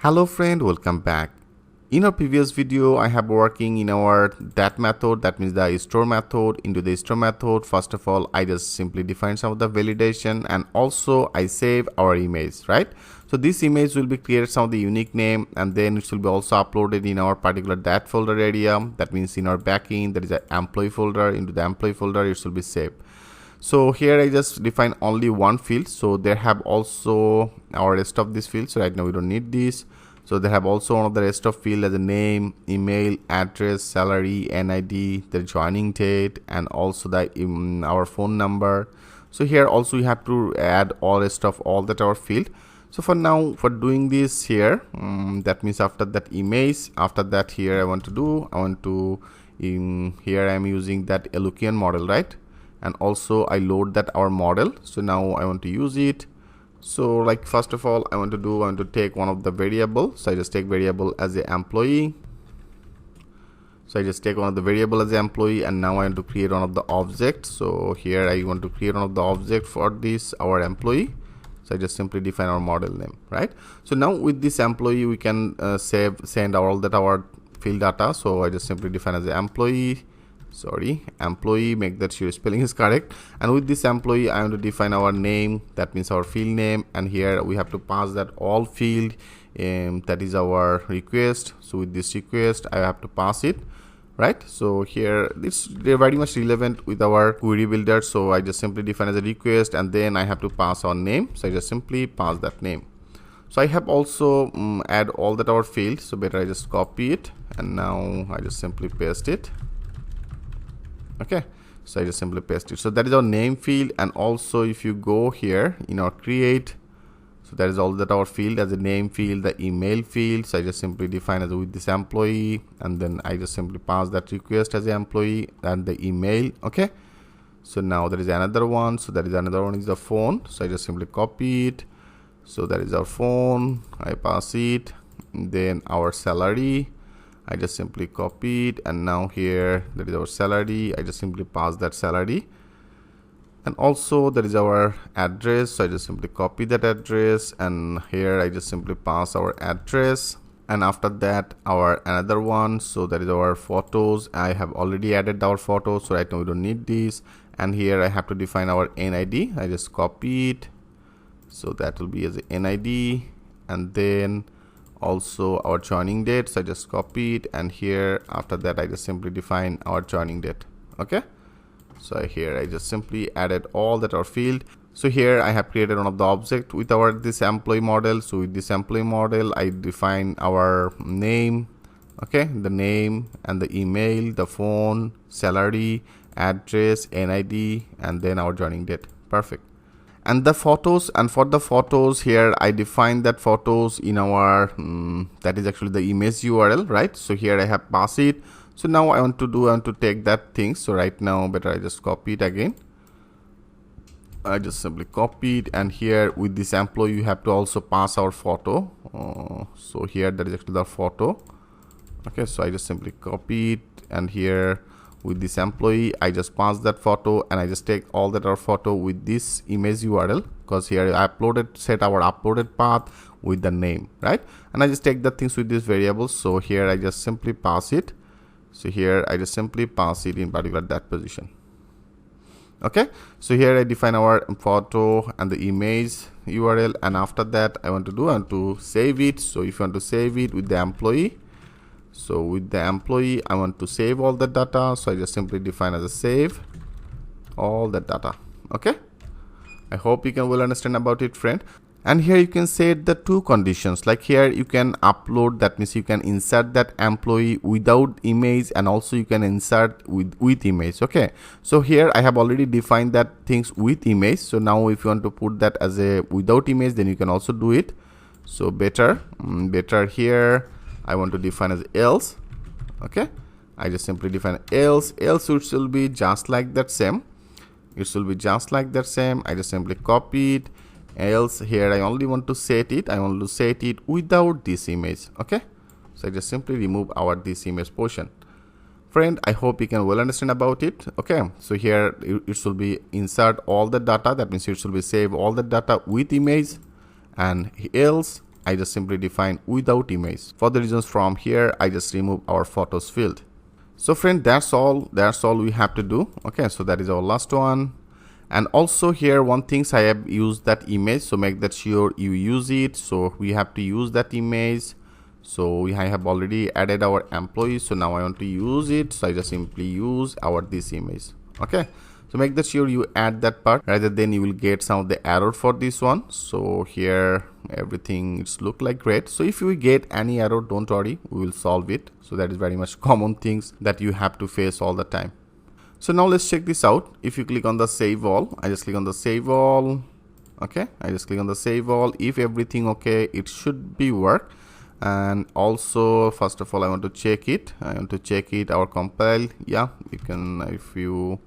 Hello friend, welcome back. In our previous video, I have working in our that method, that means the store method. Into the store method, first of all, I just simply define some of the validation and also I save our image, right? So this image will be created some of the unique name and then it will be also uploaded in our particular that folder area. That means in our backend, there is an employee folder. Into the employee folder, it will be saved. So here I just define only one field, so they have also our rest of this field. So right now we don't need this. So they have also one of the rest of field as a name, email, address, salary, NID, their joining date, and also the our phone number. So here also you have to add all rest of all that our field. So for now, for doing this here, that means after that image, after that here I want to here I am using that Eloquent model, right? And also I load that our model. So now I want to use it. So like first of all I want to take one of the variable. So I just take variable as a employee. So I just take one of the variable as an employee, and now I want to create one of the objects. So here I want to create one of the object for this our employee. So I just simply define our model name, right? So now with this employee we can send all that our field data. So I just simply define as an employee. Employee, make that your spelling is correct. And with this employee I want to define our name, that means our field name, and here we have to pass that all field, that is our request. So with this request I have to pass it, right? So here they're very much relevant with our query builder. So I just simply define as a request and then I have to pass our name. So I just simply pass that name. So I have also add all that our field. So better I just copy it and now I just simply paste it. Okay, so I just simply paste it. So that is our name field, and also if you go here in our create, so that is all that our field as a name field, the email field. So I just simply define as with this employee, and then I just simply pass that request as an employee and the email. Okay, so now there is another one. So that is another one is the phone. So I just simply copy it. So that is our phone, I pass it. Then our salary, I just simply copy it, and now here that is our salary. I just simply pass that salary, and also that is our address. So I just simply copy that address, and here I just simply pass our address. And after that our another one, so that is our photos. I have already added our photos, so right now we don't need this. And here I have to define our NID. I just copy it, so that will be as a NID, and then also our joining date. So I just copy it, and here after that I just simply define our joining date. Okay, so here I just simply added all that our field. So here I have created one of the object with our this employee model. So with this employee model I define our name, okay, the name and the email, the phone, salary, address, NID, and then our joining date. Perfect. And the photos, and for the photos here I define that photos in our that is actually the image URL, right? So here I have pass it. So now I want to take that thing. So right now better I just copy it again. I just simply copy it, and here with this employee you have to also pass our photo. So here that is actually the photo. Okay, so I just simply copy it, and here with this employee I just pass that photo, and I just take all that our photo with this image URL, because here I set our uploaded path with the name, right? And I just take the things with this variable. So here I just simply pass it. So here I just simply pass it in particular that position. Okay, so here I define our photo and the image URL, and after that I want to save it. So if you want to save it with the employee, so with the employee I want to save all the data. So I just simply define as a save all the data. Okay, I hope you can well understand about it, friend. And here you can set the two conditions, like here you can upload, that means you can insert that employee without image, and also you can insert with image. Okay, so here I have already defined that things with image. So now if you want to put that as a without image, then you can also do it. So better here I want to define as else. Okay, I just simply define else it will be just like that same. It will be just like that same. I just simply copy it. Else here I only want to set it. I want to set it without this image. Okay, so I just simply remove our this image portion. Friend, I hope you can well understand about it. Okay, so here it should be insert all the data. That means it should be save all the data with image, and else I just simply define without image. For the reasons from here, I just remove our photos field. So friend, that's all we have to do. Okay, so that is our last one. And also here one things I have used that image, so make that sure you use it. So we have to use that image. So I have already added our employees, so now I want to use it, so I just simply use our this image. Okay, so make that sure you add that part, rather than you will get some of the error for this one. So here everything it's look like great. So if you get any error, don't worry, we will solve it. So that is very much common things that you have to face all the time. So now let's check this out. If you click on the save all, I just click on the save all. Okay, I just click on the save all. If everything okay, it should be work. And also first of all I want to check it. Our compile. Yeah, you can, if you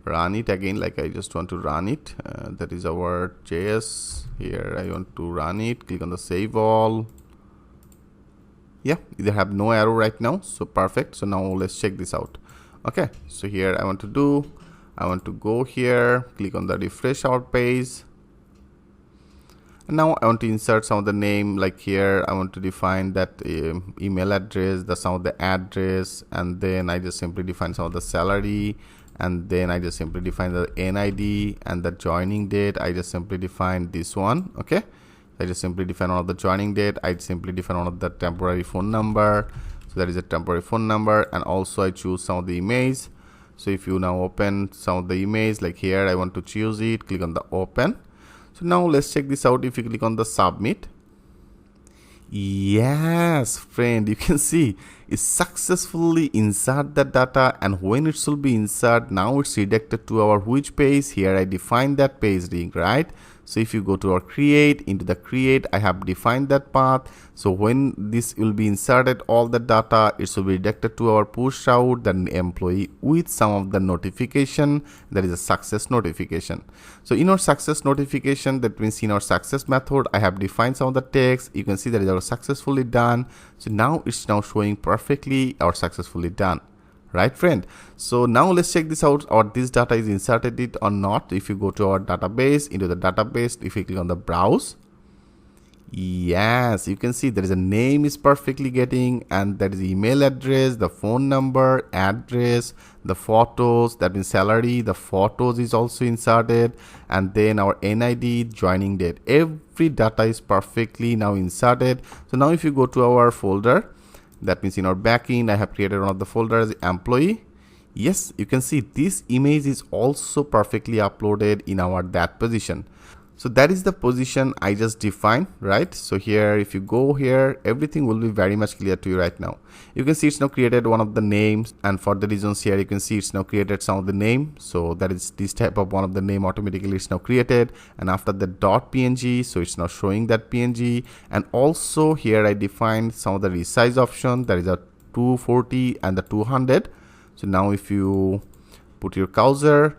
run it again, like I just want to run it, that is our JS. Here I want to run it, click on the save all. Yeah, they have no error right now, so perfect. So now let's check this out. Okay, so here I want to go here, click on the refresh our page. And now I want to insert some of the name, like here I want to define that email address, some of the address, and then I just simply define some of the salary, and then I just simply define the NID, and the joining date I just simply define this one. Okay, I just simply define one of the joining date. I simply define one of the temporary phone number, so that is a temporary phone number. And also I choose some of the image. So if you now open some of the image, like here I want to choose it, click on the open. So now let's check this out. If you click on the submit, yes friend, you can see it successfully insert the data, and when it should be insert, now it's redirected to our which page. Here I define that page link, right? So if you go to our create, into the create, I have defined that path. So when this will be inserted, all the data, it should be redirected to our push out the employee with some of the notification, that is a success notification. So in our success notification, that means in our success method, I have defined some of the text. You can see that is our successfully done. So now it's now showing perfectly our successfully done. Right friend, so now let's check this out, or this data is inserted it or not. If you go to our database, into the database, if you click on the browse, yes, you can see there is a name is perfectly getting, and that is email address, the phone number, address, the photos, that means salary, the photos is also inserted, and then our NID, joining date, every data is perfectly now inserted. So now if you go to our folder, that means in our backend, I have created one of the folders, employee. Yes, you can see this image is also perfectly uploaded in our that position. So that is the position I just defined, right? So here, if you go here, everything will be very much clear to you right now. You can see it's now created one of the names, and for the reasons here, you can see it's now created some of the name. So that is this type of one of the name automatically it's now created, and after the .png, so it's now showing that PNG. And also here I defined some of the resize option, that is a 240 and the 200. So now if you put your cursor,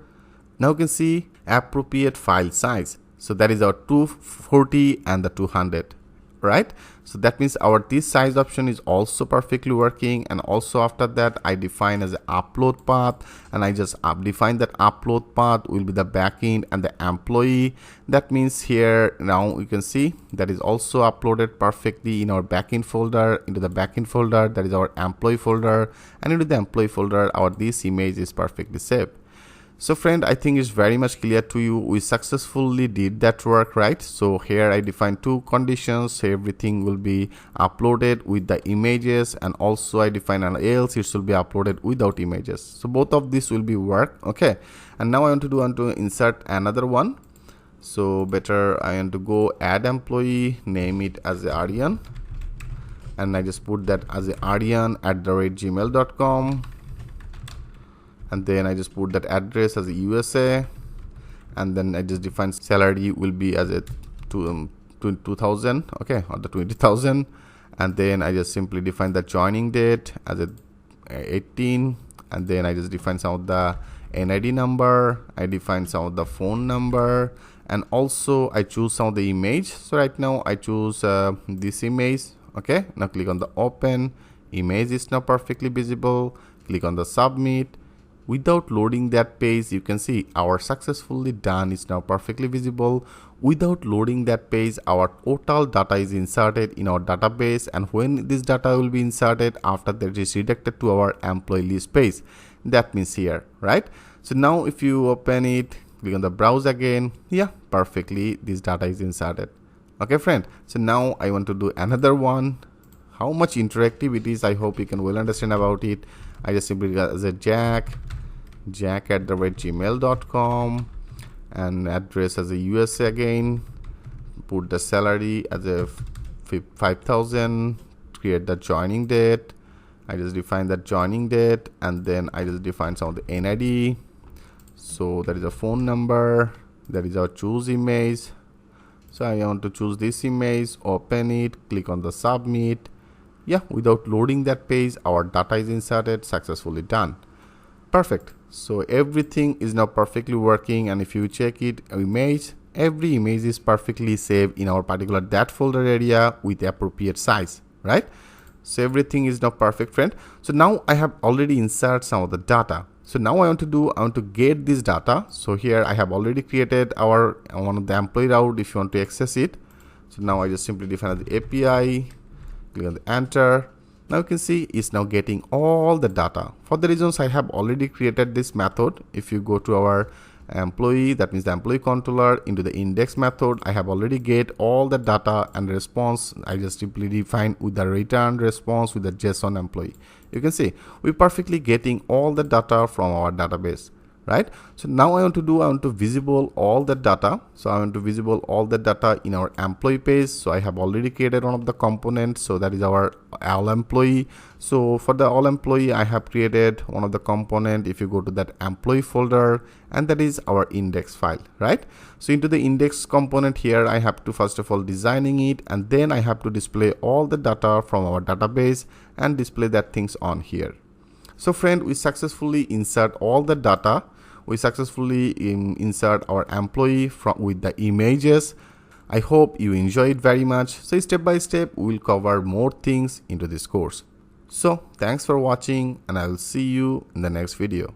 now you can see appropriate file size. So that is our 240 and the 200, right? So that means our this size option is also perfectly working. And also after that, I define as an upload path, and I just define that upload path will be the backend and the employee. That means here now you can see that is also uploaded perfectly in our backend folder, into the backend folder, that is our employee folder, and into the employee folder, our this image is perfectly saved. So friend, I think it's very much clear to you. We successfully did that work, right? So here I define two conditions. So everything will be uploaded with the images, and also I define an else it should be uploaded without images. So both of this will be work. Okay, and now I want to insert another one. So better I want to go add employee, name it as Aryan, and I just put that as aryan@gmail.com. And then I just put that address as a USA, and then I just define salary will be as a 2000, okay, or the 20,000, and then I just simply define the joining date as a 18, and then I just define some of the NID number, I define some of the phone number, and also I choose some of the image. So right now I choose this image. Okay, now click on the open, image is now perfectly visible, click on the submit. Without loading that page, you can see our successfully done is now perfectly visible without loading that page, our total data is inserted in our database, and when this data will be inserted, after that is redirected to our employee list page. That means here, right? So now if you open it, click on the browse again, yeah, perfectly this data is inserted. Okay friend, so now I want to do another one. How much interactive it is, I hope you can well understand about it. I just simply got as a jack@gmail.com, and address as a USA again, put the salary as a 5,000, create the joining date. I just define that joining date, and then I just define some of the NID. So that is a phone number, that is our choose image. So I want to choose this image, open it, click on the submit. Yeah, without loading that page, our data is inserted, successfully done. Perfect. So everything is now perfectly working, and if you check it, every image is perfectly saved in our particular that folder area with the appropriate size, right? So everything is now perfect, friend. So now I have already inserted some of the data. So now I want to get this data. So here I have already created our one of the employee route if you want to access it. So now I just simply define the API, click on the enter. Now you can see it's now getting all the data. For the reasons I have already created this method. If you go to our employee, that means the employee controller, into the index method, I have already get all the data and response. I just simply define with the return response with the JSON employee. You can see we're perfectly getting all the data from our database, right? So now I want to visible all the data. So I want to visible all the data in our employee page. So I have already created one of the components, so that is our all employee. So for the all employee, I have created one of the component. If you go to that employee folder, and that is our index file, right? So into the index component here, I have to first of all designing it, and then I have to display all the data from our database and display that things on here. So friend, we successfully insert all the data. We successfully insert our employee with the images. I hope you enjoy it very much. So step by step, we will cover more things into this course. So thanks for watching, and I will see you in the next video.